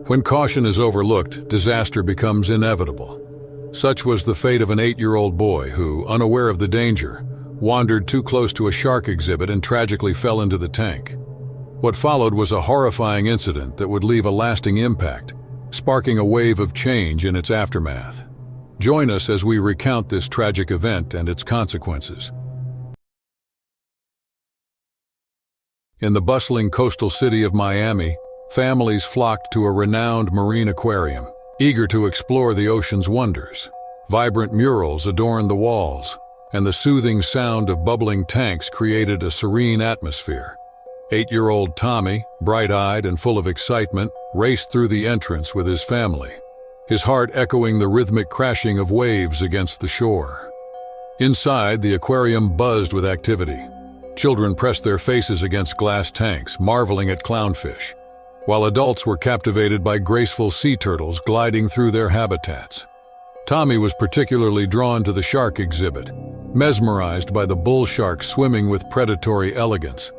When caution is overlooked, disaster becomes inevitable. Such was the fate of an 8-year-old boy who, unaware of the danger, wandered too close to a shark exhibit and tragically fell into the tank. What followed was a horrifying incident that would leave a lasting impact, sparking a wave of change in its aftermath. Join us as we recount this tragic event and its consequences. In the bustling coastal city of Miami, families flocked to a renowned marine aquarium, eager to explore the ocean's wonders. Vibrant murals adorned the walls, and the soothing sound of bubbling tanks created a serene atmosphere. 8-year-old Tommy, bright-eyed and full of excitement, raced through the entrance with his family, his heart echoing the rhythmic crashing of waves against the shore. Inside, the aquarium buzzed with activity. Children pressed their faces against glass tanks, marveling at clownfish, while adults were captivated by graceful sea turtles gliding through their habitats. Tommy was particularly drawn to the shark exhibit, mesmerized by the bull shark swimming with predatory elegance.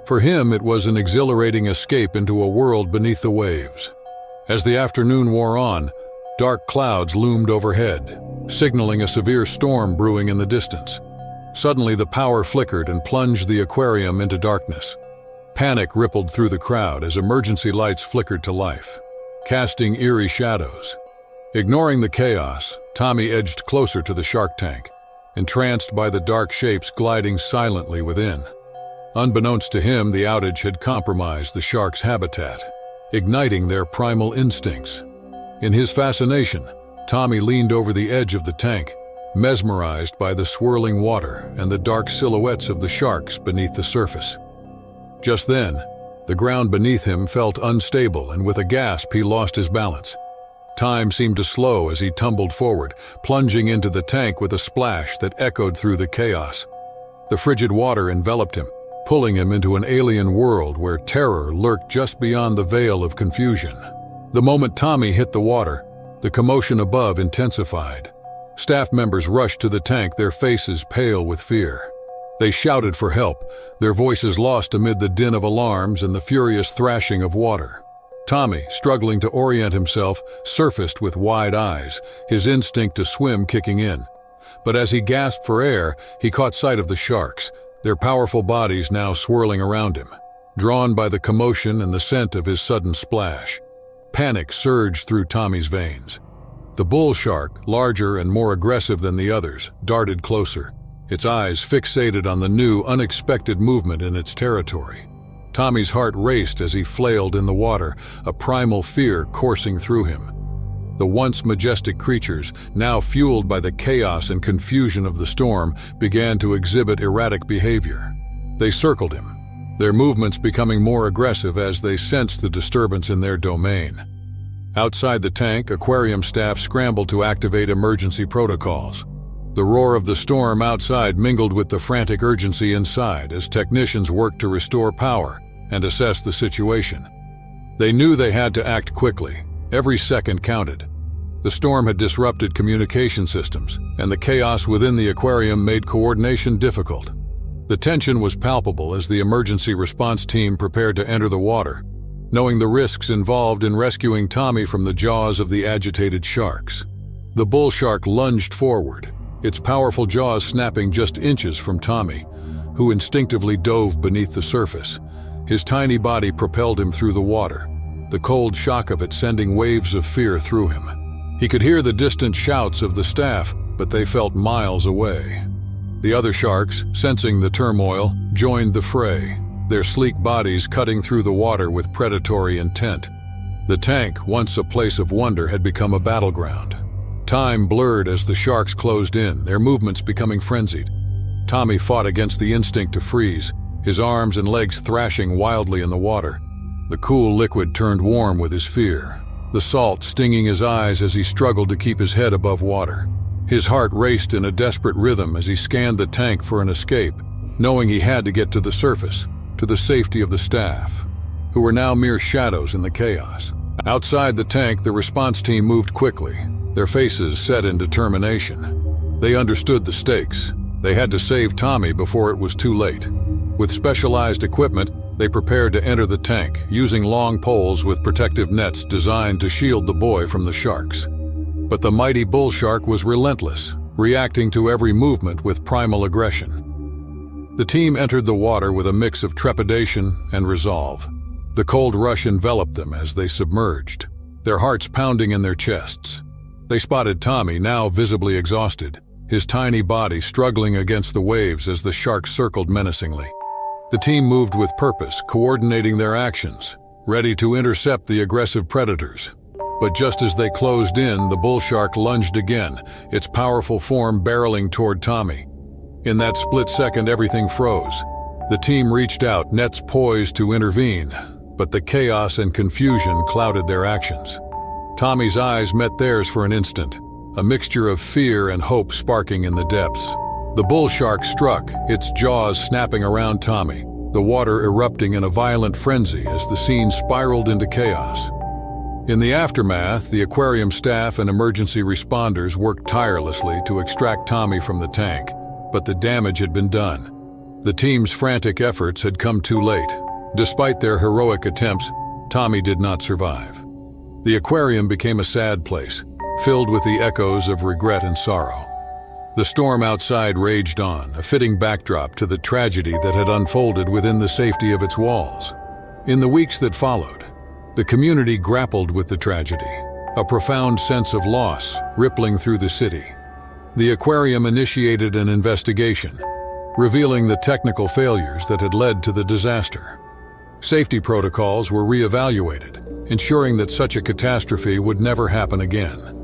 For him, it was an exhilarating escape into a world beneath the waves. As the afternoon wore on, dark clouds loomed overhead, signaling a severe storm brewing in the distance. Suddenly, the power flickered and plunged the aquarium into darkness. Panic rippled through the crowd as emergency lights flickered to life, casting eerie shadows. Ignoring the chaos, Tommy edged closer to the shark tank, entranced by the dark shapes gliding silently within. Unbeknownst to him, the outage had compromised the shark's habitat, igniting their primal instincts. In his fascination, Tommy leaned over the edge of the tank, mesmerized by the swirling water and the dark silhouettes of the sharks beneath the surface. Just then, the ground beneath him felt unstable, and with a gasp he lost his balance. Time seemed to slow as he tumbled forward, plunging into the tank with a splash that echoed through the chaos. The frigid water enveloped him, pulling him into an alien world where terror lurked just beyond the veil of confusion. The moment Tommy hit the water, the commotion above intensified. Staff members rushed to the tank, their faces pale with fear. They shouted for help, their voices lost amid the din of alarms and the furious thrashing of water. Tommy, struggling to orient himself, surfaced with wide eyes, his instinct to swim kicking in. But as he gasped for air, he caught sight of the sharks, their powerful bodies now swirling around him. Drawn by the commotion and the scent of his sudden splash, panic surged through Tommy's veins. The bull shark, larger and more aggressive than the others, darted closer, its eyes fixated on the new, unexpected movement in its territory. Tommy's heart raced as he flailed in the water, a primal fear coursing through him. The once majestic creatures, now fueled by the chaos and confusion of the storm, began to exhibit erratic behavior. They circled him, their movements becoming more aggressive as they sensed the disturbance in their domain. Outside the tank, aquarium staff scrambled to activate emergency protocols. The roar of the storm outside mingled with the frantic urgency inside as technicians worked to restore power and assess the situation. They knew they had to act quickly. Every second counted. The storm had disrupted communication systems, and the chaos within the aquarium made coordination difficult. The tension was palpable as the emergency response team prepared to enter the water, knowing the risks involved in rescuing Tommy from the jaws of the agitated sharks. The bull shark lunged forward, its powerful jaws snapping just inches from Tommy, who instinctively dove beneath the surface. His tiny body propelled him through the water, the cold shock of it sending waves of fear through him. He could hear the distant shouts of the staff, but they felt miles away. The other sharks, sensing the turmoil, joined the fray, their sleek bodies cutting through the water with predatory intent. The tank, once a place of wonder, had become a battleground. Time blurred as the sharks closed in, their movements becoming frenzied. Tommy fought against the instinct to freeze, his arms and legs thrashing wildly in the water. The cool liquid turned warm with his fear, the salt stinging his eyes as he struggled to keep his head above water. His heart raced in a desperate rhythm as he scanned the tank for an escape, knowing he had to get to the surface, to the safety of the staff, who were now mere shadows in the chaos. Outside the tank, the response team moved quickly, their faces set in determination. They understood the stakes. They had to save Tommy before it was too late. With specialized equipment, They prepared to enter the tank, using long poles with protective nets designed to shield the boy from the sharks. But the mighty bull shark was relentless, reacting to every movement with primal aggression. The team entered the water with a mix of trepidation and resolve. The cold rush enveloped them as they submerged, their hearts pounding in their chests. They spotted Tommy, now visibly exhausted, his tiny body struggling against the waves as the shark circled menacingly. The team moved with purpose, coordinating their actions, ready to intercept the aggressive predators. But just as they closed in, the bull shark lunged again, its powerful form barreling toward Tommy. In that split second, everything froze. The team reached out, nets poised to intervene, but the chaos and confusion clouded their actions. Tommy's eyes met theirs for an instant, a mixture of fear and hope sparking in the depths. The bull shark struck, its jaws snapping around Tommy, the water erupting in a violent frenzy as the scene spiraled into chaos. In the aftermath, the aquarium staff and emergency responders worked tirelessly to extract Tommy from the tank, but the damage had been done. The team's frantic efforts had come too late. Despite their heroic attempts, Tommy did not survive. The aquarium became a sad place, filled with the echoes of regret and sorrow. The storm outside raged on, a fitting backdrop to the tragedy that had unfolded within the safety of its walls. In the weeks that followed, the community grappled with the tragedy, a profound sense of loss rippling through the city. The aquarium initiated an investigation, revealing the technical failures that had led to the disaster. Safety protocols were reevaluated, ensuring that such a catastrophe would never happen again.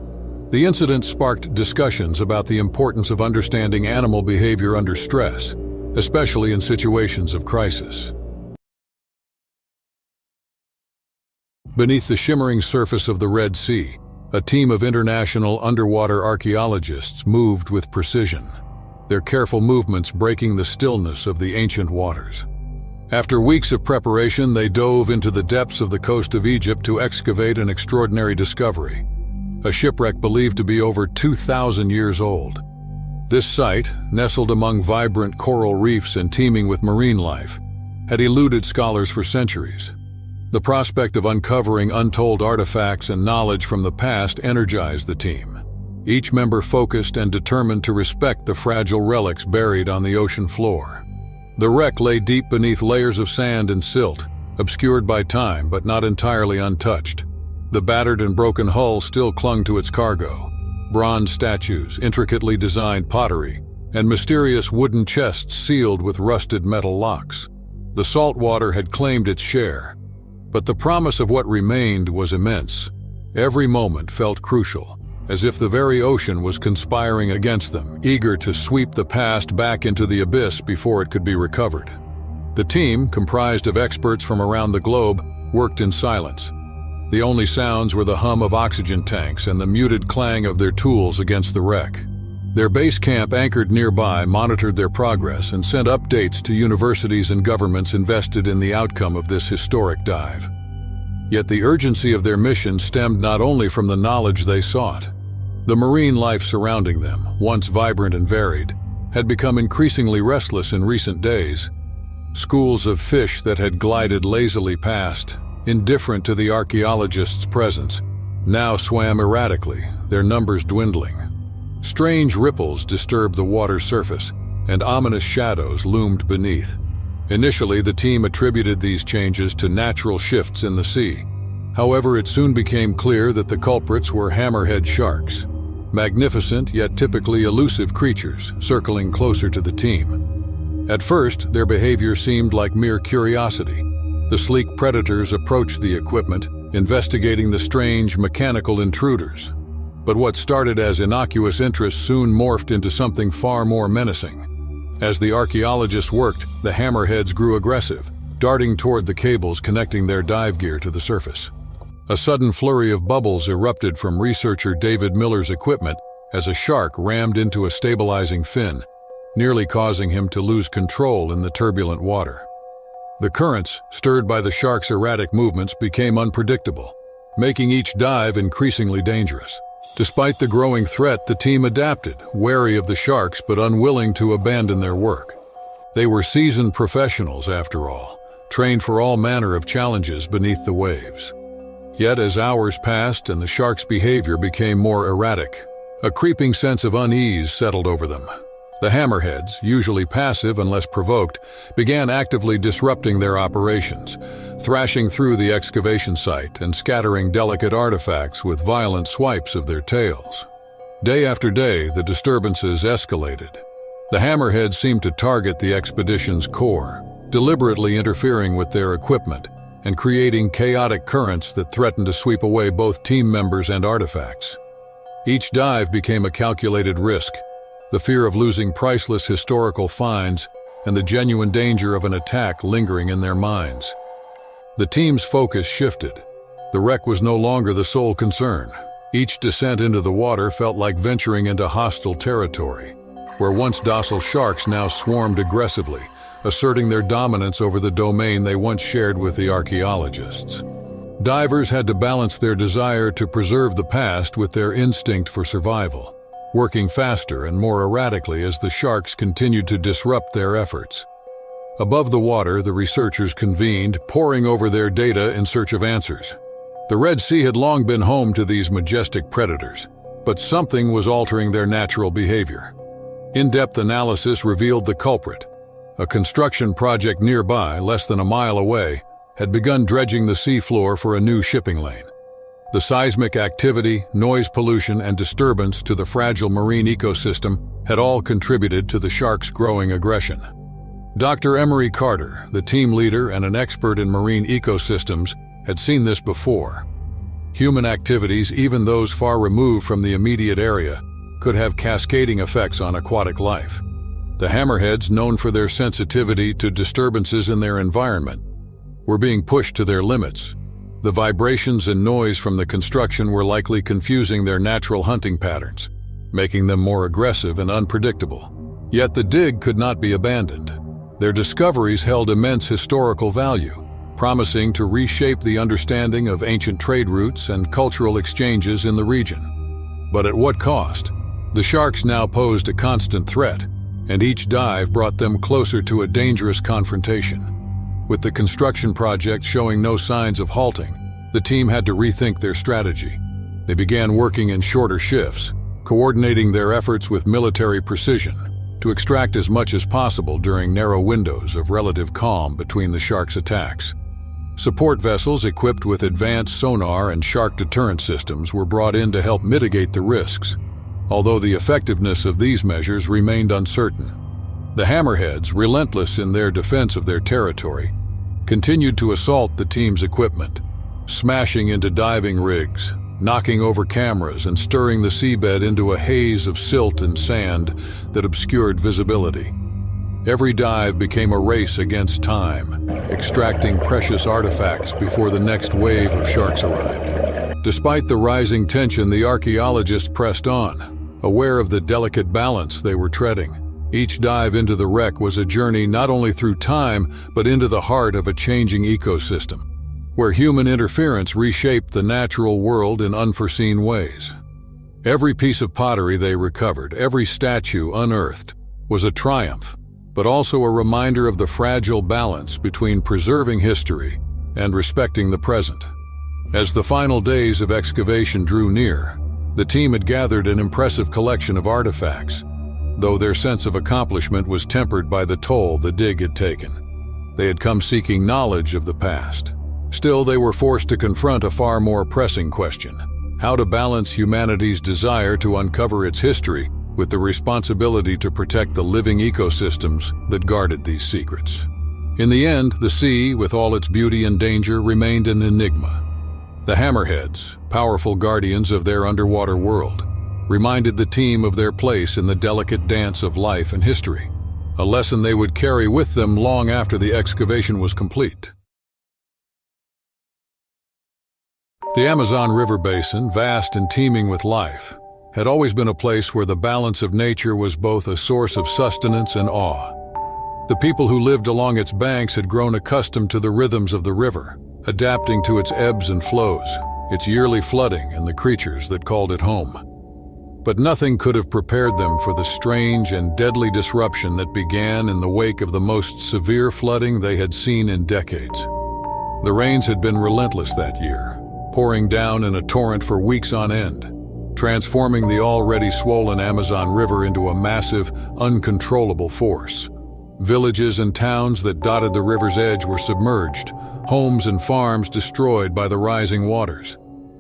The incident sparked discussions about the importance of understanding animal behavior under stress, especially in situations of crisis. Beneath the shimmering surface of the Red Sea, a team of international underwater archaeologists moved with precision, their careful movements breaking the stillness of the ancient waters. After weeks of preparation, they dove into the depths of the coast of Egypt to excavate an extraordinary discovery, a shipwreck believed to be over 2,000 years old. This site, nestled among vibrant coral reefs and teeming with marine life, had eluded scholars for centuries. The prospect of uncovering untold artifacts and knowledge from the past energized the team, each member focused and determined to respect the fragile relics buried on the ocean floor. The wreck lay deep beneath layers of sand and silt, obscured by time but not entirely untouched. The battered and broken hull still clung to its cargo, bronze statues, intricately designed pottery, and mysterious wooden chests sealed with rusted metal locks. The salt water had claimed its share, but the promise of what remained was immense. Every moment felt crucial, as if the very ocean was conspiring against them, eager to sweep the past back into the abyss before it could be recovered. The team, comprised of experts from around the globe, worked in silence. The only sounds were the hum of oxygen tanks and the muted clang of their tools against the wreck. Their base camp anchored nearby monitored their progress and sent updates to universities and governments invested in the outcome of this historic dive. Yet the urgency of their mission stemmed not only from the knowledge they sought. The marine life surrounding them, once vibrant and varied, had become increasingly restless in recent days. Schools of fish that had glided lazily past, indifferent to the archaeologists' presence, now swam erratically, their numbers dwindling. Strange ripples disturbed the water's surface, and ominous shadows loomed beneath. Initially, the team attributed these changes to natural shifts in the sea. However, it soon became clear that the culprits were hammerhead sharks, magnificent yet typically elusive creatures circling closer to the team. At first, their behavior seemed like mere curiosity. The sleek predators approached the equipment, investigating the strange mechanical intruders. But what started as innocuous interest soon morphed into something far more menacing. As the archaeologists worked, the hammerheads grew aggressive, darting toward the cables connecting their dive gear to the surface. A sudden flurry of bubbles erupted from researcher David Miller's equipment as a shark rammed into a stabilizing fin, nearly causing him to lose control in the turbulent water. The currents, stirred by the shark's erratic movements, became unpredictable, making each dive increasingly dangerous. Despite the growing threat, the team adapted, wary of the sharks but unwilling to abandon their work. They were seasoned professionals, after all, trained for all manner of challenges beneath the waves. Yet as hours passed and the sharks' behavior became more erratic, a creeping sense of unease settled over them. The hammerheads, usually passive unless provoked, began actively disrupting their operations, thrashing through the excavation site and scattering delicate artifacts with violent swipes of their tails. Day after day, the disturbances escalated. The hammerheads seemed to target the expedition's core, deliberately interfering with their equipment and creating chaotic currents that threatened to sweep away both team members and artifacts. Each dive became a calculated risk, the fear of losing priceless historical finds and the genuine danger of an attack lingering in their minds. The team's focus shifted. The wreck was no longer the sole concern. Each descent into the water felt like venturing into hostile territory, where once docile sharks now swarmed aggressively, asserting their dominance over the domain they once shared with the archaeologists. Divers had to balance their desire to preserve the past with their instinct for survival, working faster and more erratically as the sharks continued to disrupt their efforts. Above the water, the researchers convened, poring over their data in search of answers. The Red Sea had long been home to these majestic predators, but something was altering their natural behavior. In-depth analysis revealed the culprit. A construction project nearby, less than a mile away, had begun dredging the seafloor for a new shipping lane. The seismic activity, noise pollution, and disturbance to the fragile marine ecosystem had all contributed to the sharks' growing aggression. Dr. Emery Carter, the team leader and an expert in marine ecosystems, had seen this before. Human activities, even those far removed from the immediate area, could have cascading effects on aquatic life. The hammerheads, known for their sensitivity to disturbances in their environment, were being pushed to their limits. The vibrations and noise from the construction were likely confusing their natural hunting patterns, making them more aggressive and unpredictable. Yet the dig could not be abandoned. Their discoveries held immense historical value, promising to reshape the understanding of ancient trade routes and cultural exchanges in the region. But at what cost? The sharks now posed a constant threat, and each dive brought them closer to a dangerous confrontation. With the construction project showing no signs of halting, the team had to rethink their strategy. They began working in shorter shifts, coordinating their efforts with military precision to extract as much as possible during narrow windows of relative calm between the sharks' attacks. Support vessels equipped with advanced sonar and shark deterrent systems were brought in to help mitigate the risks, although the effectiveness of these measures remained uncertain. The hammerheads, relentless in their defense of their territory, continued to assault the team's equipment, smashing into diving rigs, knocking over cameras, and stirring the seabed into a haze of silt and sand that obscured visibility. Every dive became a race against time, extracting precious artifacts before the next wave of sharks arrived. Despite the rising tension, the archaeologists pressed on, aware of the delicate balance they were treading. Each dive into the wreck was a journey not only through time, but into the heart of a changing ecosystem, where human interference reshaped the natural world in unforeseen ways. Every piece of pottery they recovered, every statue unearthed, was a triumph, but also a reminder of the fragile balance between preserving history and respecting the present. As the final days of excavation drew near, the team had gathered an impressive collection of artifacts, though their sense of accomplishment was tempered by the toll the dig had taken. They had come seeking knowledge of the past. Still, they were forced to confront a far more pressing question: how to balance humanity's desire to uncover its history with the responsibility to protect the living ecosystems that guarded these secrets. In the end, the sea, with all its beauty and danger, remained an enigma. The hammerheads, powerful guardians of their underwater world, reminded the team of their place in the delicate dance of life and history, a lesson they would carry with them long after the excavation was complete. The Amazon River basin, vast and teeming with life, had always been a place where the balance of nature was both a source of sustenance and awe. The people who lived along its banks had grown accustomed to the rhythms of the river, adapting to its ebbs and flows, its yearly flooding, and the creatures that called it home. But nothing could have prepared them for the strange and deadly disruption that began in the wake of the most severe flooding they had seen in decades. The rains had been relentless that year, pouring down in a torrent for weeks on end, transforming the already swollen Amazon River into a massive, uncontrollable force. Villages and towns that dotted the river's edge were submerged, homes and farms destroyed by the rising waters.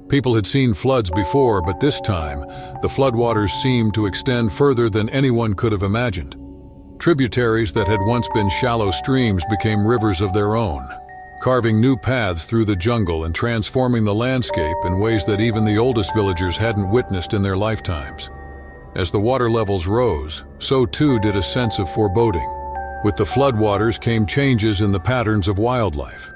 People had seen floods before, but this time, the floodwaters seemed to extend further than anyone could have imagined. Tributaries that had once been shallow streams became rivers of their own, carving new paths through the jungle and transforming the landscape in ways that even the oldest villagers hadn't witnessed in their lifetimes. As the water levels rose, so too did a sense of foreboding. With the floodwaters came changes in the patterns of wildlife.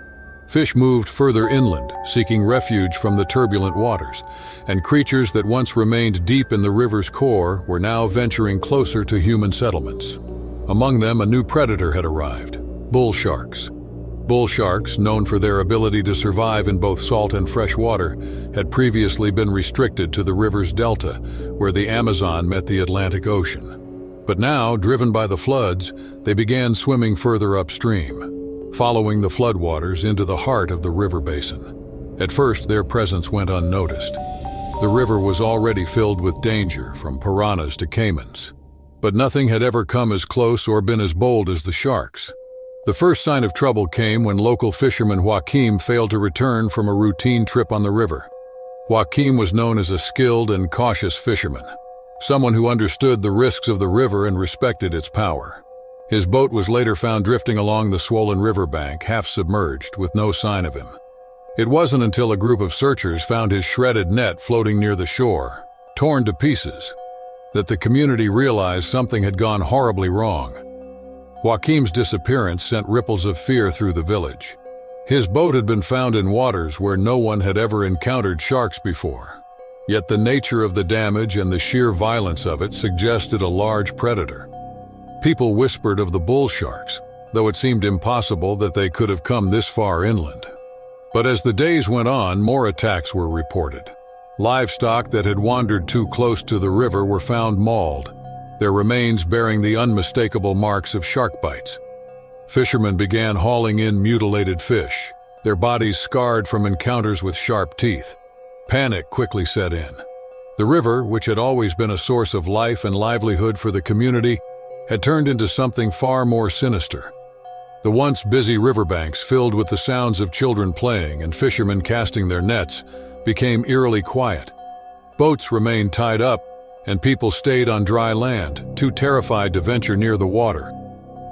Fish moved further inland, seeking refuge from the turbulent waters, and creatures that once remained deep in the river's core were now venturing closer to human settlements. Among them, a new predator had arrived: bull sharks. Bull sharks, known for their ability to survive in both salt and fresh water, had previously been restricted to the river's delta, where the Amazon met the Atlantic Ocean. But now, driven by the floods, they began swimming further upstream, following the floodwaters into the heart of the river basin. At first, their presence went unnoticed. The river was already filled with danger, from piranhas to caimans. But nothing had ever come as close or been as bold as the sharks. The first sign of trouble came when local fisherman Joaquim failed to return from a routine trip on the river. Joaquim was known as a skilled and cautious fisherman, someone who understood the risks of the river and respected its power. His boat was later found drifting along the swollen riverbank, half submerged, with no sign of him. It wasn't until a group of searchers found his shredded net floating near the shore, torn to pieces, that the community realized something had gone horribly wrong. Joaquim's disappearance sent ripples of fear through the village. His boat had been found in waters where no one had ever encountered sharks before. Yet the nature of the damage and the sheer violence of it suggested a large predator. People whispered of the bull sharks, though it seemed impossible that they could have come this far inland. But as the days went on, more attacks were reported. Livestock that had wandered too close to the river were found mauled, their remains bearing the unmistakable marks of shark bites. Fishermen began hauling in mutilated fish, their bodies scarred from encounters with sharp teeth. Panic quickly set in. The river, which had always been a source of life and livelihood for the community, had turned into something far more sinister. The once busy riverbanks, filled with the sounds of children playing and fishermen casting their nets, became eerily quiet. Boats remained tied up, and people stayed on dry land, too terrified to venture near the water.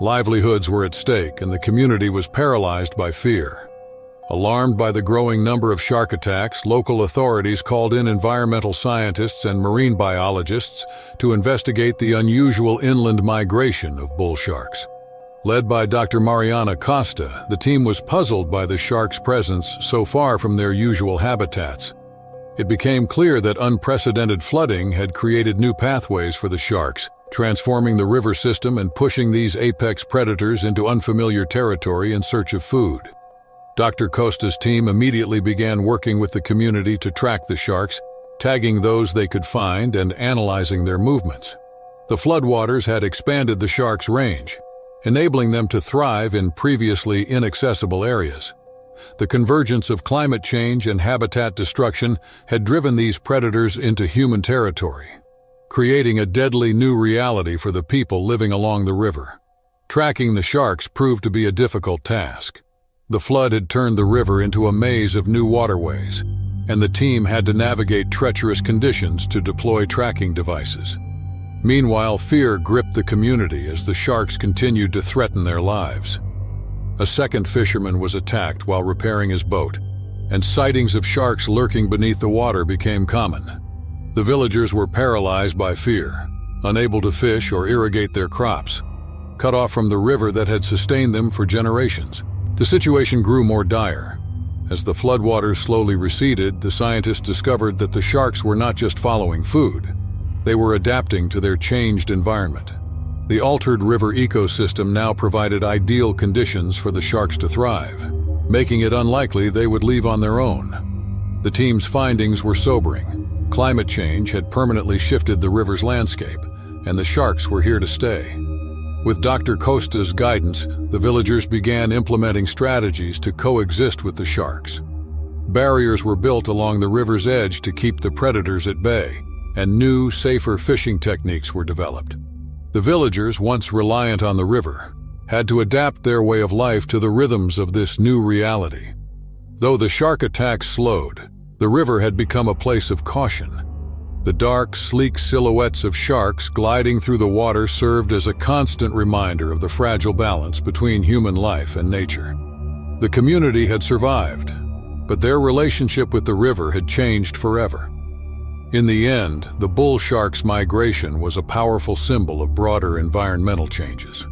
Livelihoods were at stake, and the community was paralyzed by fear. Alarmed by the growing number of shark attacks, local authorities called in environmental scientists and marine biologists to investigate the unusual inland migration of bull sharks. Led by Dr. Mariana Costa, the team was puzzled by the sharks' presence so far from their usual habitats. It became clear that unprecedented flooding had created new pathways for the sharks, transforming the river system and pushing these apex predators into unfamiliar territory in search of food. Dr. Costa's team immediately began working with the community to track the sharks, tagging those they could find and analyzing their movements. The floodwaters had expanded the sharks' range, enabling them to thrive in previously inaccessible areas. The convergence of climate change and habitat destruction had driven these predators into human territory, creating a deadly new reality for the people living along the river. Tracking the sharks proved to be a difficult task. The flood had turned the river into a maze of new waterways, and the team had to navigate treacherous conditions to deploy tracking devices. Meanwhile, fear gripped the community as the sharks continued to threaten their lives. A second fisherman was attacked while repairing his boat, and sightings of sharks lurking beneath the water became common. The villagers were paralyzed by fear, unable to fish or irrigate their crops, cut off from the river that had sustained them for generations. The situation grew more dire. As the floodwaters slowly receded, the scientists discovered that the sharks were not just following food. They were adapting to their changed environment. The altered river ecosystem now provided ideal conditions for the sharks to thrive, making it unlikely they would leave on their own. The team's findings were sobering. Climate change had permanently shifted the river's landscape, and the sharks were here to stay. With Dr. Costa's guidance, the villagers began implementing strategies to coexist with the sharks. Barriers were built along the river's edge to keep the predators at bay, and new, safer fishing techniques were developed. The villagers, once reliant on the river, had to adapt their way of life to the rhythms of this new reality. Though the shark attacks slowed, the river had become a place of caution. The dark, sleek silhouettes of sharks gliding through the water served as a constant reminder of the fragile balance between human life and nature. The community had survived, but their relationship with the river had changed forever. In the end, the bull shark's migration was a powerful symbol of broader environmental changes.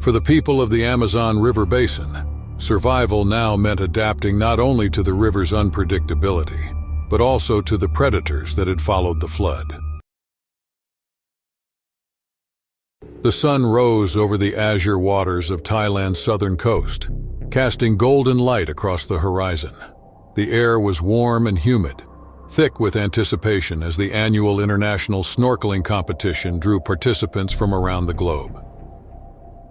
For the people of the Amazon River Basin, survival now meant adapting not only to the river's unpredictability, but also to the predators that had followed the flood. The sun rose over the azure waters of Thailand's southern coast, casting golden light across the horizon. The air was warm and humid, thick with anticipation as the annual international snorkeling competition drew participants from around the globe.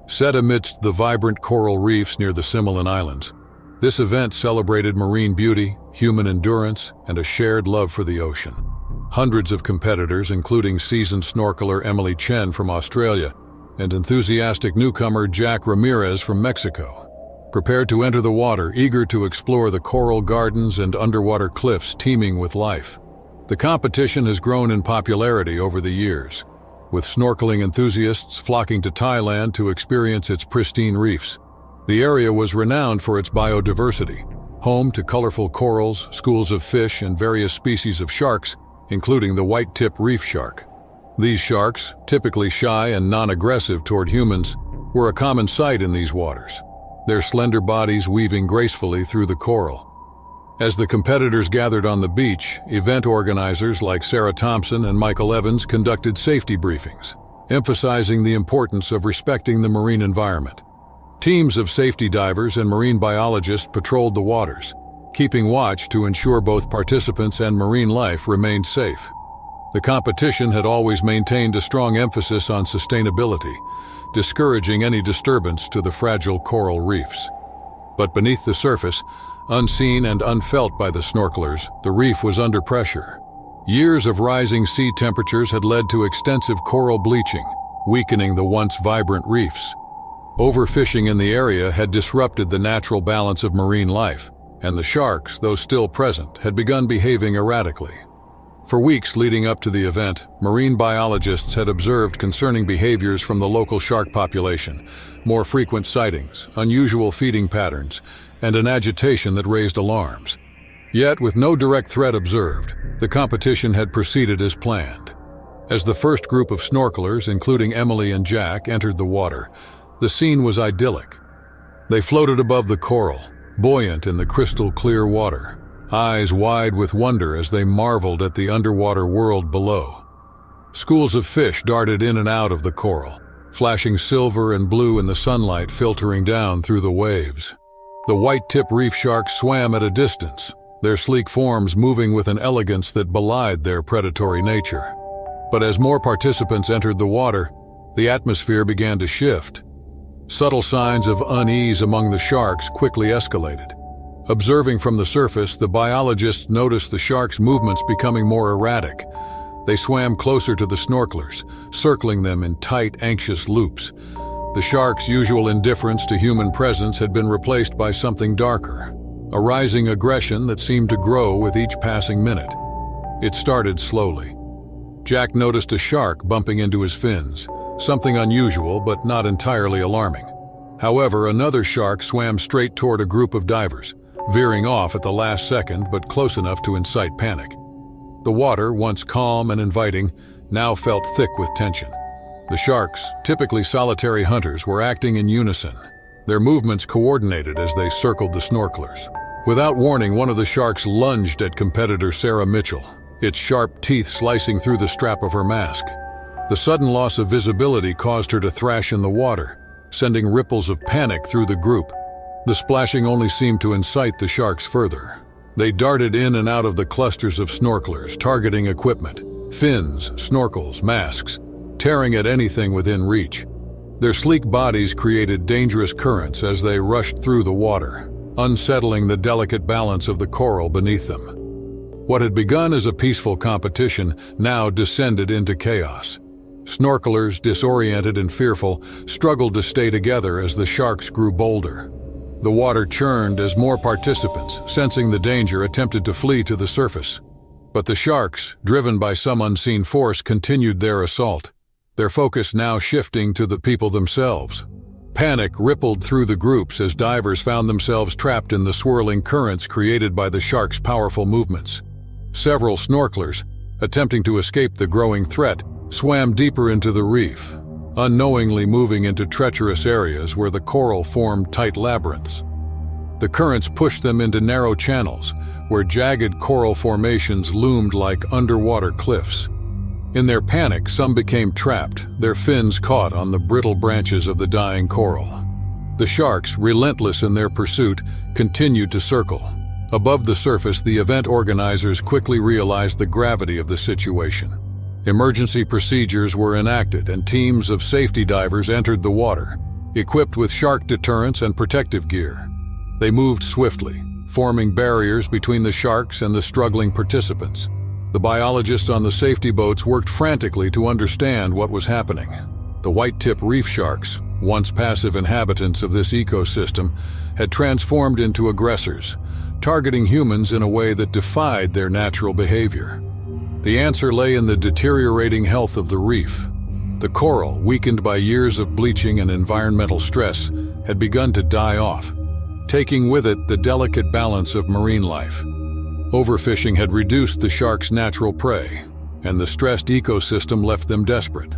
Set amidst the vibrant coral reefs near the Simolan Islands, this event celebrated marine beauty, human endurance, and a shared love for the ocean. Hundreds of competitors, including seasoned snorkeler Emily Chen from Australia and enthusiastic newcomer Jack Ramirez from Mexico, prepared to enter the water, eager to explore the coral gardens and underwater cliffs teeming with life. The competition has grown in popularity over the years, with snorkeling enthusiasts flocking to Thailand to experience its pristine reefs. The area was renowned for its biodiversity, home to colorful corals, schools of fish, and various species of sharks, including the white-tip reef shark. These sharks, typically shy and non-aggressive toward humans, were a common sight in these waters, their slender bodies weaving gracefully through the coral. As the competitors gathered on the beach, event organizers like Sarah Thompson and Michael Evans conducted safety briefings, emphasizing the importance of respecting the marine environment. Teams of safety divers and marine biologists patrolled the waters, keeping watch to ensure both participants and marine life remained safe. The competition had always maintained a strong emphasis on sustainability, discouraging any disturbance to the fragile coral reefs. But beneath the surface, unseen and unfelt by the snorkelers, the reef was under pressure. Years of rising sea temperatures had led to extensive coral bleaching, weakening the once vibrant reefs. Overfishing in the area had disrupted the natural balance of marine life, and the sharks, though still present, had begun behaving erratically. For weeks leading up to the event, marine biologists had observed concerning behaviors from the local shark population, more frequent sightings, unusual feeding patterns, and an agitation that raised alarms. Yet, with no direct threat observed, the competition had proceeded as planned. As the first group of snorkelers, including Emily and Jack, entered the water, the scene was idyllic. They floated above the coral, buoyant in the crystal-clear water, eyes wide with wonder as they marveled at the underwater world below. Schools of fish darted in and out of the coral, flashing silver and blue in the sunlight filtering down through the waves. The white-tip reef sharks swam at a distance, their sleek forms moving with an elegance that belied their predatory nature. But as more participants entered the water, the atmosphere began to shift. Subtle signs of unease among the sharks quickly escalated. Observing from the surface, the biologists noticed the sharks' movements becoming more erratic. They swam closer to the snorkelers, circling them in tight, anxious loops. The sharks' usual indifference to human presence had been replaced by something darker, a rising aggression that seemed to grow with each passing minute. It started slowly. Jack noticed a shark bumping into his fins, something unusual but not entirely alarming. However, another shark swam straight toward a group of divers, veering off at the last second but close enough to incite panic. The water, once calm and inviting, now felt thick with tension. The sharks, typically solitary hunters, were acting in unison, their movements coordinated as they circled the snorkelers. Without warning, one of the sharks lunged at competitor Sarah Mitchell, its sharp teeth slicing through the strap of her mask. The sudden loss of visibility caused her to thrash in the water, sending ripples of panic through the group. The splashing only seemed to incite the sharks further. They darted in and out of the clusters of snorkelers, targeting equipment, fins, snorkels, masks, tearing at anything within reach. Their sleek bodies created dangerous currents as they rushed through the water, unsettling the delicate balance of the coral beneath them. What had begun as a peaceful competition now descended into chaos. Snorkelers, disoriented and fearful, struggled to stay together as the sharks grew bolder. The water churned as more participants, sensing the danger, attempted to flee to the surface. But the sharks, driven by some unseen force, continued their assault, their focus now shifting to the people themselves. Panic rippled through the groups as divers found themselves trapped in the swirling currents created by the sharks' powerful movements. Several snorkelers, attempting to escape the growing threat, swam deeper into the reef, unknowingly moving into treacherous areas where the coral formed tight labyrinths. The currents pushed them into narrow channels, where jagged coral formations loomed like underwater cliffs. In their panic, some became trapped, their fins caught on the brittle branches of the dying coral. The sharks, relentless in their pursuit, continued to circle. Above the surface, the event organizers quickly realized the gravity of the situation. Emergency procedures were enacted and teams of safety divers entered the water, equipped with shark deterrents and protective gear. They moved swiftly, forming barriers between the sharks and the struggling participants. The biologists on the safety boats worked frantically to understand what was happening. The white-tip reef sharks, once passive inhabitants of this ecosystem, had transformed into aggressors, targeting humans in a way that defied their natural behavior. The answer lay in the deteriorating health of the reef. The coral, weakened by years of bleaching and environmental stress, had begun to die off, taking with it the delicate balance of marine life. Overfishing had reduced the sharks' natural prey, and the stressed ecosystem left them desperate.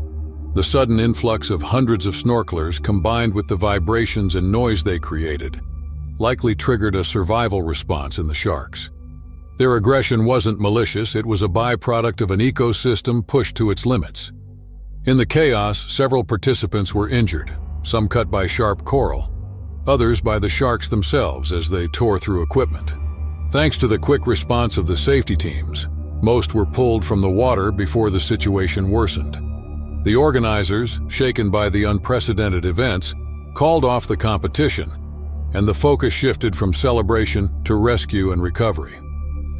The sudden influx of hundreds of snorkelers, combined with the vibrations and noise they created, likely triggered a survival response in the sharks. Their aggression wasn't malicious, it was a byproduct of an ecosystem pushed to its limits. In the chaos, several participants were injured, some cut by sharp coral, others by the sharks themselves as they tore through equipment. Thanks to the quick response of the safety teams, most were pulled from the water before the situation worsened. The organizers, shaken by the unprecedented events, called off the competition, and the focus shifted from celebration to rescue and recovery.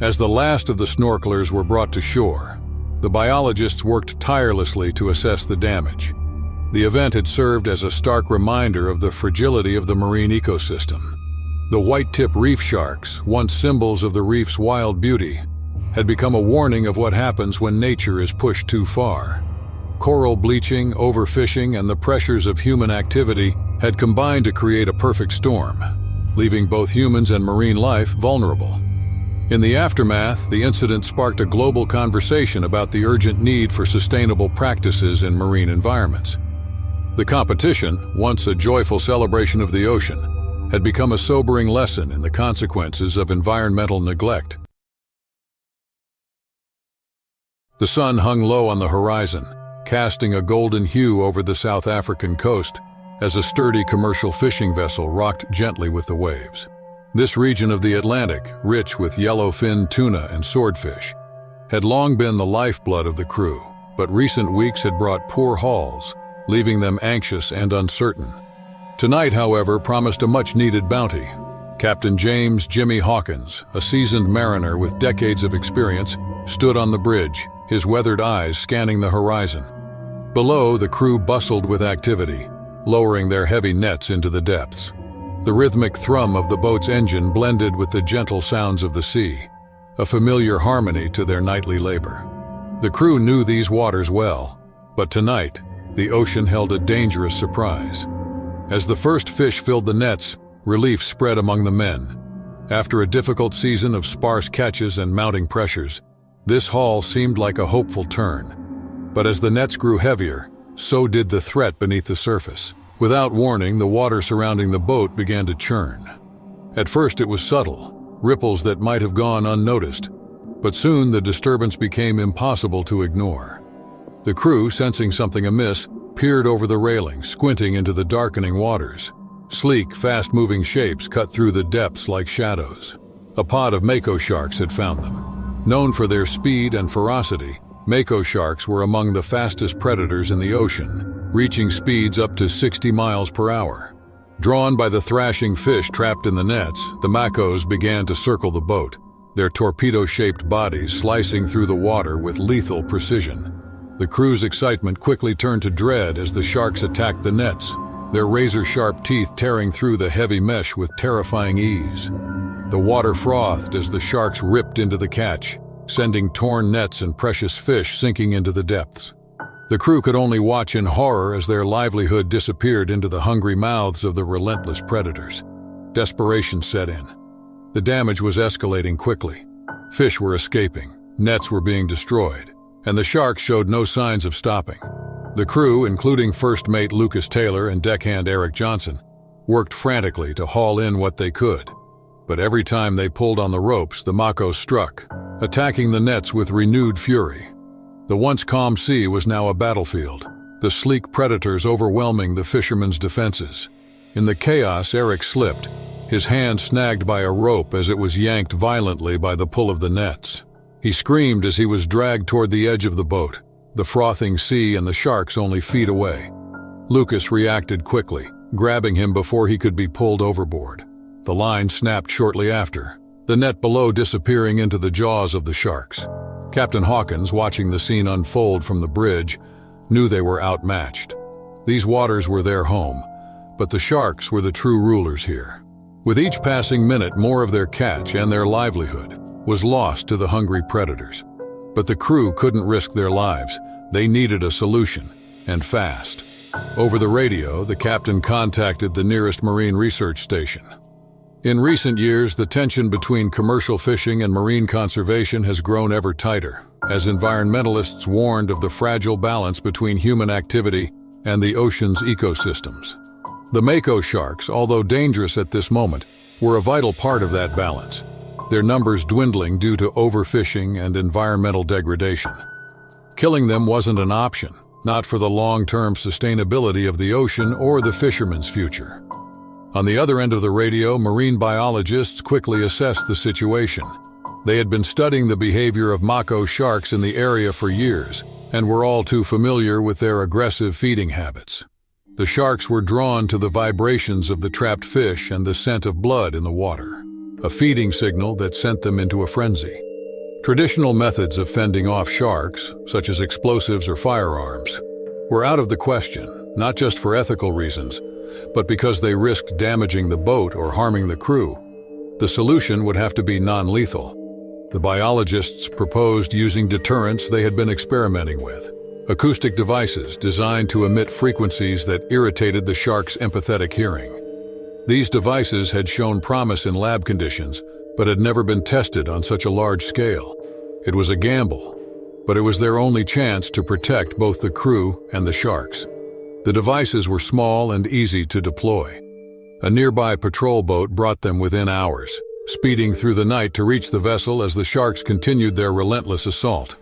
As the last of the snorkelers were brought to shore, the biologists worked tirelessly to assess the damage. The event had served as a stark reminder of the fragility of the marine ecosystem. The white-tip reef sharks, once symbols of the reef's wild beauty, had become a warning of what happens when nature is pushed too far. Coral bleaching, overfishing, and the pressures of human activity had combined to create a perfect storm, leaving both humans and marine life vulnerable. In the aftermath, the incident sparked a global conversation about the urgent need for sustainable practices in marine environments. The competition, once a joyful celebration of the ocean, had become a sobering lesson in the consequences of environmental neglect. The sun hung low on the horizon, casting a golden hue over the South African coast as a sturdy commercial fishing vessel rocked gently with the waves. This region of the Atlantic, rich with yellowfin tuna and swordfish, had long been the lifeblood of the crew, but recent weeks had brought poor hauls, leaving them anxious and uncertain. Tonight, however, promised a much-needed bounty. Captain James "Jimmy" Hawkins, a seasoned mariner with decades of experience, stood on the bridge, his weathered eyes scanning the horizon. Below, the crew bustled with activity, lowering their heavy nets into the depths. The rhythmic thrum of the boat's engine blended with the gentle sounds of the sea, a familiar harmony to their nightly labor. The crew knew these waters well, but tonight, the ocean held a dangerous surprise. As the first fish filled the nets, relief spread among the men. After a difficult season of sparse catches and mounting pressures, this haul seemed like a hopeful turn. But as the nets grew heavier, so did the threat beneath the surface. Without warning, the water surrounding the boat began to churn. At first it was subtle, ripples that might have gone unnoticed, but soon the disturbance became impossible to ignore. The crew, sensing something amiss, peered over the railing, squinting into the darkening waters. Sleek, fast-moving shapes cut through the depths like shadows. A pod of mako sharks had found them. Known for their speed and ferocity, mako sharks were among the fastest predators in the ocean, reaching speeds up to 60 miles per hour. Drawn by the thrashing fish trapped in the nets, the makos began to circle the boat, their torpedo-shaped bodies slicing through the water with lethal precision. The crew's excitement quickly turned to dread as the sharks attacked the nets, their razor-sharp teeth tearing through the heavy mesh with terrifying ease. The water frothed as the sharks ripped into the catch, sending torn nets and precious fish sinking into the depths. The crew could only watch in horror as their livelihood disappeared into the hungry mouths of the relentless predators. Desperation set in. The damage was escalating quickly. Fish were escaping, nets were being destroyed, and the sharks showed no signs of stopping. The crew, including First Mate Lucas Taylor and Deckhand Eric Johnson, worked frantically to haul in what they could. But every time they pulled on the ropes, the makos struck, attacking the nets with renewed fury. The once calm sea was now a battlefield, the sleek predators overwhelming the fishermen's defenses. In the chaos, Eric slipped, his hand snagged by a rope as it was yanked violently by the pull of the nets. He screamed as he was dragged toward the edge of the boat, the frothing sea and the sharks only feet away. Lucas reacted quickly, grabbing him before he could be pulled overboard. The line snapped shortly after, the net below disappearing into the jaws of the sharks. Captain Hawkins, watching the scene unfold from the bridge, knew they were outmatched. These waters were their home, but the sharks were the true rulers here. With each passing minute, more of their catch and their livelihood was lost to the hungry predators. But the crew couldn't risk their lives. They needed a solution, and fast. Over the radio, the captain contacted the nearest marine research station. In recent years, the tension between commercial fishing and marine conservation has grown ever tighter, as environmentalists warned of the fragile balance between human activity and the ocean's ecosystems. The mako sharks, although dangerous at this moment, were a vital part of that balance, their numbers dwindling due to overfishing and environmental degradation. Killing them wasn't an option, not for the long-term sustainability of the ocean or the fishermen's future. On the other end of the radio, marine biologists quickly assessed the situation. They had been studying the behavior of mako sharks in the area for years and were all too familiar with their aggressive feeding habits. The sharks were drawn to the vibrations of the trapped fish and the scent of blood in the water, a feeding signal that sent them into a frenzy. Traditional methods of fending off sharks, such as explosives or firearms, were out of the question, not just for ethical reasons, but because they risked damaging the boat or harming the crew. The solution would have to be non-lethal. The biologists proposed using deterrents they had been experimenting with, acoustic devices designed to emit frequencies that irritated the shark's empathetic hearing. These devices had shown promise in lab conditions, but had never been tested on such a large scale. It was a gamble, but it was their only chance to protect both the crew and the sharks. The devices were small and easy to deploy. A nearby patrol boat brought them within hours, speeding through the night to reach the vessel as the sharks continued their relentless assault.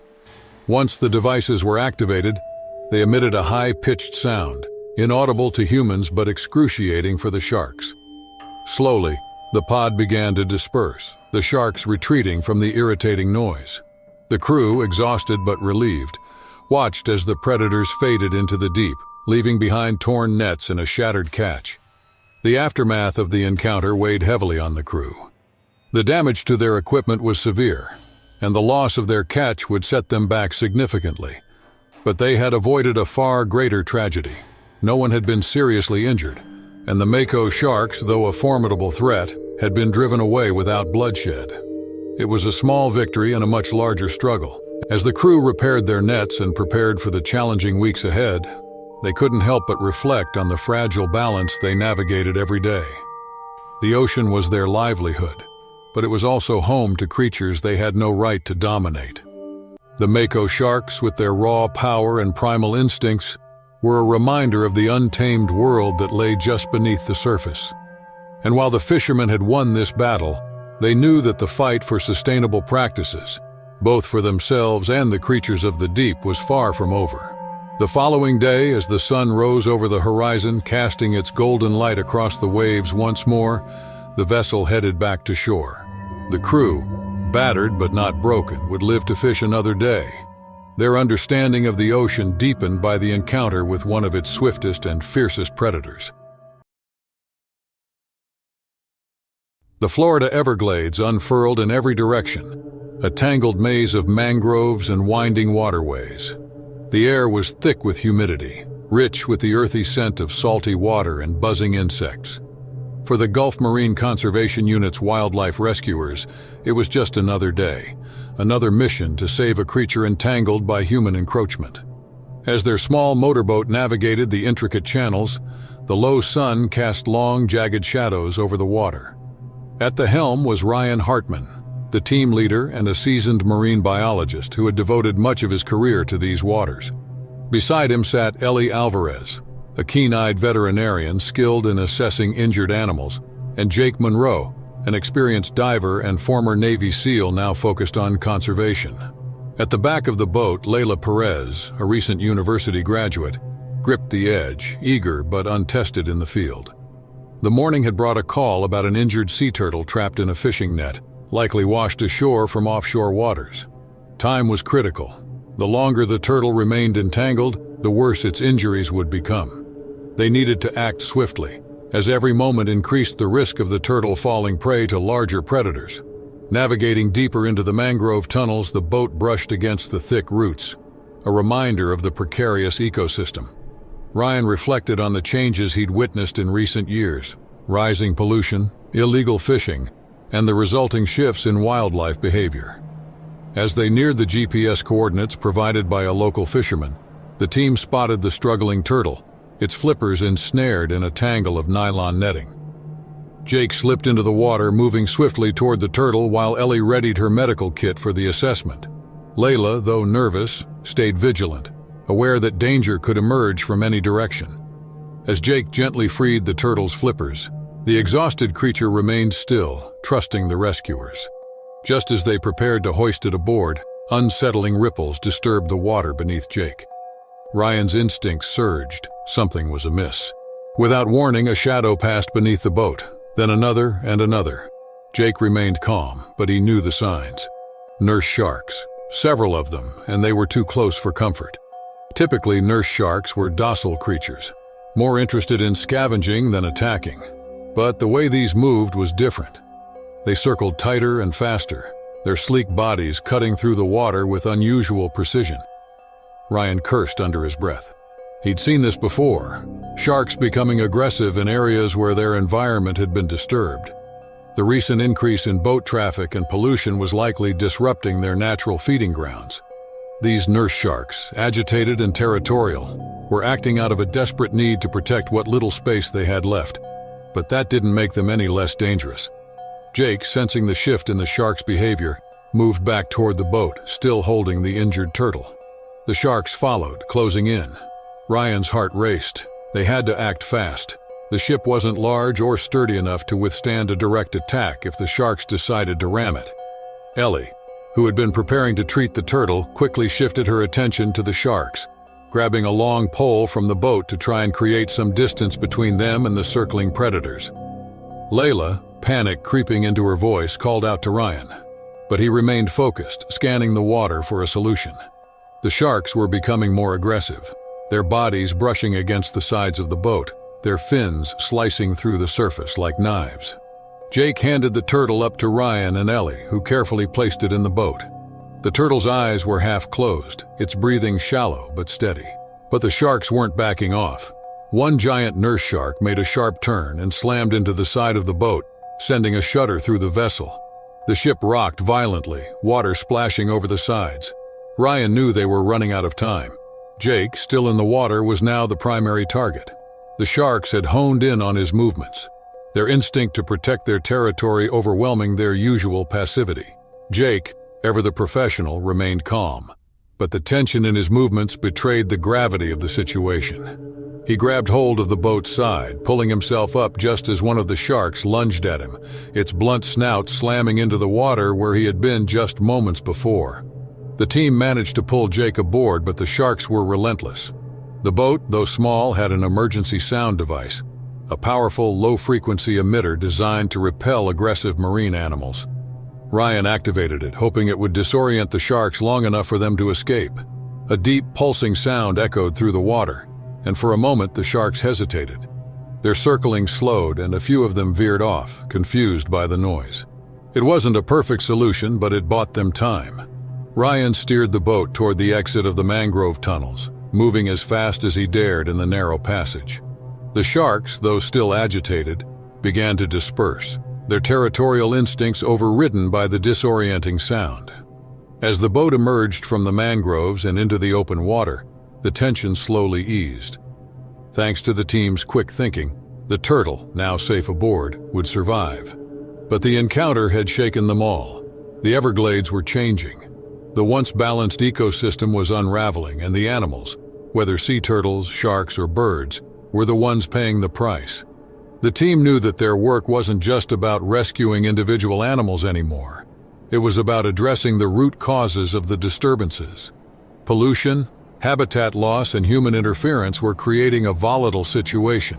Once the devices were activated, they emitted a high-pitched sound, inaudible to humans but excruciating for the sharks. Slowly, the pod began to disperse, the sharks retreating from the irritating noise. The crew, exhausted but relieved, watched as the predators faded into the deep, leaving behind torn nets and a shattered catch. The aftermath of the encounter weighed heavily on the crew. The damage to their equipment was severe, and the loss of their catch would set them back significantly. But they had avoided a far greater tragedy. No one had been seriously injured, and the mako sharks, though a formidable threat, had been driven away without bloodshed. It was a small victory in a much larger struggle. As the crew repaired their nets and prepared for the challenging weeks ahead, they couldn't help but reflect on the fragile balance they navigated every day. The ocean was their livelihood, but it was also home to creatures they had no right to dominate. The mako sharks, with their raw power and primal instincts, were a reminder of the untamed world that lay just beneath the surface. And while the fishermen had won this battle, they knew that the fight for sustainable practices, both for themselves and the creatures of the deep, was far from over. The following day, as the sun rose over the horizon, casting its golden light across the waves once more, the vessel headed back to shore. The crew, battered but not broken, would live to fish another day. Their understanding of the ocean deepened by the encounter with one of its swiftest and fiercest predators. The Florida Everglades unfurled in every direction, a tangled maze of mangroves and winding waterways. The air was thick with humidity, rich with the earthy scent of salty water and buzzing insects. For the Gulf Marine Conservation Unit's wildlife rescuers, it was just another day, another mission to save a creature entangled by human encroachment. As their small motorboat navigated the intricate channels, the low sun cast long, jagged shadows over the water. At the helm was Ryan Hartman, the team leader and a seasoned marine biologist who had devoted much of his career to these waters. Beside him sat Ellie Alvarez, a keen-eyed veterinarian skilled in assessing injured animals, and Jake Monroe, an experienced diver and former Navy SEAL now focused on conservation. At the back of the boat, Layla Perez, a recent university graduate, gripped the edge, eager but untested in the field. The morning had brought a call about an injured sea turtle trapped in a fishing net, likely washed ashore from offshore waters. Time was critical. The longer the turtle remained entangled, the worse its injuries would become. They needed to act swiftly, as every moment increased the risk of the turtle falling prey to larger predators. Navigating deeper into the mangrove tunnels, the boat brushed against the thick roots, a reminder of the precarious ecosystem. Ryan reflected on the changes he'd witnessed in recent years: rising pollution, illegal fishing, and the resulting shifts in wildlife behavior. As they neared the GPS coordinates provided by a local fisherman, the team spotted the struggling turtle, its flippers ensnared in a tangle of nylon netting. Jake slipped into the water, moving swiftly toward the turtle while Ellie readied her medical kit for the assessment. Layla, though nervous, stayed vigilant, aware that danger could emerge from any direction. As Jake gently freed the turtle's flippers, the exhausted creature remained still, trusting the rescuers. Just as they prepared to hoist it aboard, unsettling ripples disturbed the water beneath Jake. Ryan's instincts surged. Something was amiss. Without warning, a shadow passed beneath the boat, then another and another. Jake remained calm, but he knew the signs. Nurse sharks, several of them, and they were too close for comfort. Typically, nurse sharks were docile creatures, more interested in scavenging than attacking. But the way these moved was different. They circled tighter and faster, their sleek bodies cutting through the water with unusual precision. Ryan cursed under his breath. He'd seen this before, sharks becoming aggressive in areas where their environment had been disturbed. The recent increase in boat traffic and pollution was likely disrupting their natural feeding grounds. These nurse sharks, agitated and territorial, were acting out of a desperate need to protect what little space they had left. But that didn't make them any less dangerous. Jake, sensing the shift in the shark's behavior, moved back toward the boat, still holding the injured turtle. The sharks followed, closing in. Ryan's heart raced. They had to act fast. The ship wasn't large or sturdy enough to withstand a direct attack if the sharks decided to ram it. Ellie, who had been preparing to treat the turtle, quickly shifted her attention to the sharks, grabbing a long pole from the boat to try and create some distance between them and the circling predators. Layla, panic creeping into her voice, called out to Ryan, but he remained focused, scanning the water for a solution. The sharks were becoming more aggressive, their bodies brushing against the sides of the boat, their fins slicing through the surface like knives. Jake handed the turtle up to Ryan and Ellie, who carefully placed it in the boat. The turtle's eyes were half closed, its breathing shallow but steady. But the sharks weren't backing off. One giant nurse shark made a sharp turn and slammed into the side of the boat, sending a shudder through the vessel. The ship rocked violently, water splashing over the sides. Ryan knew they were running out of time. Jake, still in the water, was now the primary target. The sharks had honed in on his movements, their instinct to protect their territory overwhelming their usual passivity. Jake, ever the professional, remained calm, but the tension in his movements betrayed the gravity of the situation. He grabbed hold of the boat's side, pulling himself up just as one of the sharks lunged at him, its blunt snout slamming into the water where he had been just moments before. The team managed to pull Jake aboard, but the sharks were relentless. The boat, though small, had an emergency sound device, a powerful low-frequency emitter designed to repel aggressive marine animals. Ryan activated it, hoping it would disorient the sharks long enough for them to escape. A deep, pulsing sound echoed through the water, and for a moment the sharks hesitated. Their circling slowed, and a few of them veered off, confused by the noise. It wasn't a perfect solution, but it bought them time. Ryan steered the boat toward the exit of the mangrove tunnels, moving as fast as he dared in the narrow passage. The sharks, though still agitated, began to disperse, their territorial instincts overridden by the disorienting sound. As the boat emerged from the mangroves and into the open water, the tension slowly eased. Thanks to the team's quick thinking, the turtle, now safe aboard, would survive. But the encounter had shaken them all. The Everglades were changing. The once balanced ecosystem was unraveling, and the animals, whether sea turtles, sharks, or birds, were the ones paying the price. The team knew that their work wasn't just about rescuing individual animals anymore. It was about addressing the root causes of the disturbances. Pollution, habitat loss, and human interference were creating a volatile situation,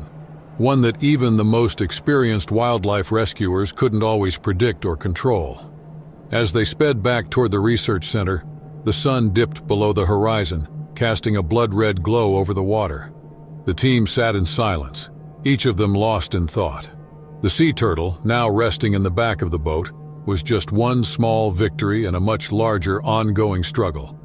one that even the most experienced wildlife rescuers couldn't always predict or control. As they sped back toward the research center, the sun dipped below the horizon, casting a blood-red glow over the water. The team sat in silence, each of them lost in thought. The sea turtle, now resting in the back of the boat, was just one small victory in a much larger ongoing struggle.